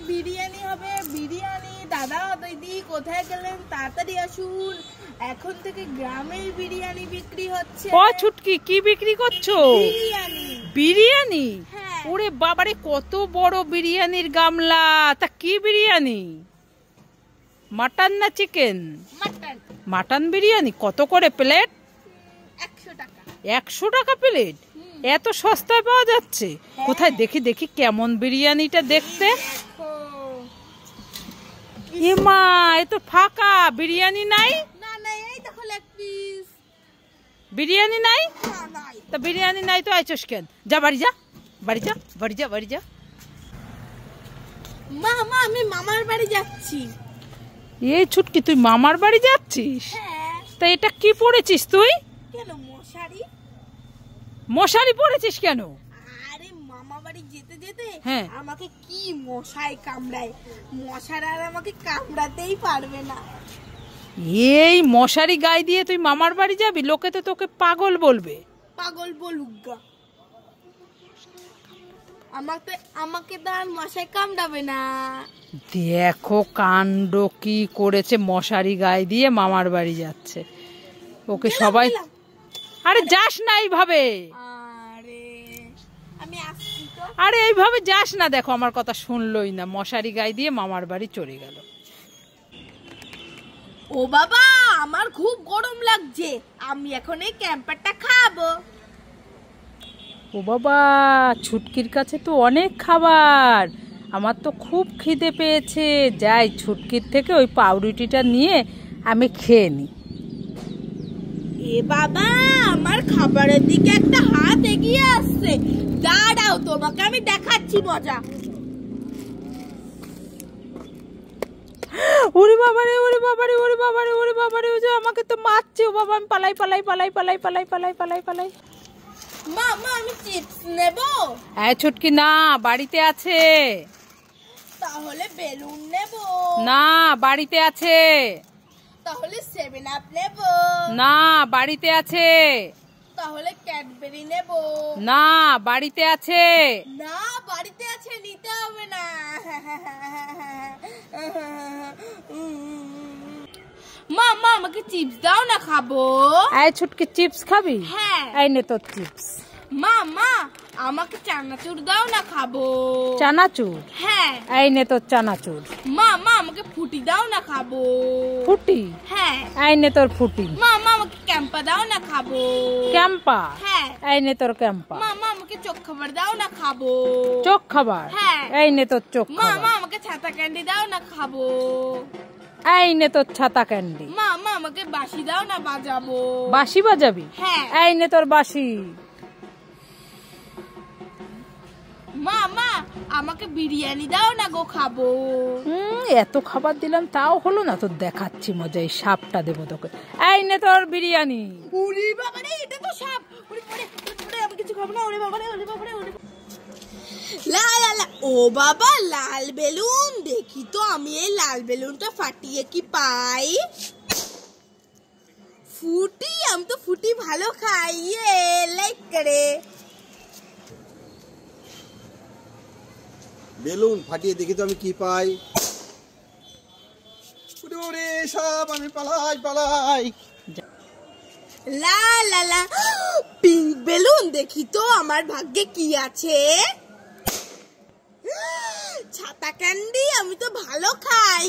বিরিয়ানি হবে, বিরিয়ানি। দাদা দিদি কোথায় গেলেন? তাড়াতাড়ি আসুন, এখন থেকে গ্রামের বিরিয়ানি বিক্রি হচ্ছে। ও ছুটকি, কি বিক্রি করছো? বিরিয়ানি। বিরিয়ানি? হ্যাঁ। ওরে বাবারে, কত বড় বিরিয়ানির গামলা! তা কি বিরিয়ানি, মাটন না চিকেন? মাটন। মাটন বিরিয়ানি। কত করে প্লেট? 100 টাকা। 100 টাকা প্লেট? এত সস্তায় পাওয়া যাচ্ছে? কোথায় দেখি দেখি কেমন বিরিয়ানিটা দেখতে। এ মা, এ তো ফাঁকা, বিরিয়ানি নাই। না না, এই দেখো লেগ পিস। বিরিয়ানি নাই? না নাই। তা বিরিয়ানি নাই তো আইছস কেন? যা বাড়ি যা, বাড়ি যা, বাড়ি যা, বাড়ি যা। মা মা, আমি মামার বাড়ি যাচ্ছি। এই ছুটকি, তুই মামার বাড়ি যাচ্ছিস? হ্যাঁ। তা এটা কি পড়েছিস তুই? কেন, মশারি? মশারি পড়েছিস কেন? আরে মামা বাড়ি যেতে যেতে হ্যাঁ, আমাকে কি মশায় কামড়ায়, মশারা আর আমাকে কামড়াতেই পারবে না। এই মশারি গায়ে দিয়ে তুই মামার বাড়ি যাবি? লোকে তো তোকে পাগল বলবে। পাগল বলুক, আমাকে তো আর মশায় কামড়াবে না। দেখো কাণ্ড কি করেছে, মশারি গায়ে দিয়ে মামার বাড়ি যাচ্ছে। ওকে সবাই, আরে যাস না এইভাবে। আরে আমি আসছি তো। আরে এইভাবে যাস না, দেখো আমার কথা শুনলই না, মশারি গায়ে দিয়ে মামার বাড়ি চলে গেল। ও বাবা, আমার খুব গরম লাগছে, আমি এখন এই ক্যাম্পারটা খাবো। ও বাবা, ছুটকির কাছে তো অনেক খাবার, আমার তো খুব খিদে পেয়েছে। যাই, ছুটকির থেকে ওই পাউরুটিটা নিয়ে আমি খেয়ে নিই। এ বাবা, আমার খাবারের দিকে একটা হাত এগিয়ে আসছে, দাঁড়াও তোমাকে আমি দেখাচ্ছি মজা। ওরে বাবারে, ওরে বাবারে, ওরে বাবারে, ওরে বাবারে, ও যে আমাকে তো মারছে। ও বাবা, আমি পালাই পালাই পালাই পালাই পালাই পালাই পালাই পালাই। মা মা, আমি চিপস নেব। হ্যাঁ ছুটকি, না বাড়িতে আছে। তাহলে বেলুন নেব। না বাড়িতে আছে। তাহলে 7 আপ নেব। না বাড়িতে আছে। তাহলে ক্যাডবেরি নেব। না বাড়িতে আছে। না বাড়িতে আছে, নিতে হবে না। মা মা, আমাকে চিপস দাও না, খাবো। এই ছুটকি, চিপস খাবি? হ্যাঁ। এই নে তোর চিপস। মা মা, আমাকে চানাচুর দাও না, খাবো। চানাচুর? হ্যাঁ। এই নে তোর চানাচুর। মা মা, আমাকে ফুটি দাও না, খাবো। ফুটি? হ্যাঁ। এই নে তোর ফুটি। মা মা, আমাকে ক্যাম্পা দাও না, খাবো। ক্যাম্পা? হ্যাঁ। এই নে তোর ক্যাম্পা। মা মা, আমাকে চোখ খাবার দাও না, খাবো। চোখ খাবার? হ্যাঁ। এই নে তোর চোখ মা খাবার। মা, আমাকে ছাতা ক্যান্ডি দাও না, খাবো। এই নে তোর ছাতা ক্যান্ডি। মা মা, আমাকে বাঁশি দাও না, বাজাবো। বাঁশি বাজাবি? হ্যাঁ। এই নে তোর বাঁশি। মা মা, আমাকে বিরিয়ানি দাও না গো, খাবো। এত খাবার দিলাম তাও হলো না, তোর দেখাচ্ছি মজা, এই সাপটা দেবো তোকে। এই নে তোর বিরিয়ানি। ওরে বাবা রে, এটা তো সাপ। ওরে ওরে ওরে, আমি কিছু খাবো না। ওরে বাবা রে, ওরে বাবা রে, ওরে লা লা লা। ও বাবা, লাল বেলুন। দেখি তো আমি এই লাল বেলুনটা ফাটিয়ে কি পাই। ফুটি, আমি তো ফুটি ভালো খাই। লাইক করে বেলুন ফাটিয়ে দেখি তো আমি কি পাই। ওরে সব, আমি পালাই পালাই। লা লা লা। পিঙ্ক বেলুন, দেখি তো আমার ভাগ্যে কি আছে। ছাতা ক্যান্ডি, আমি তো ভালো খাই।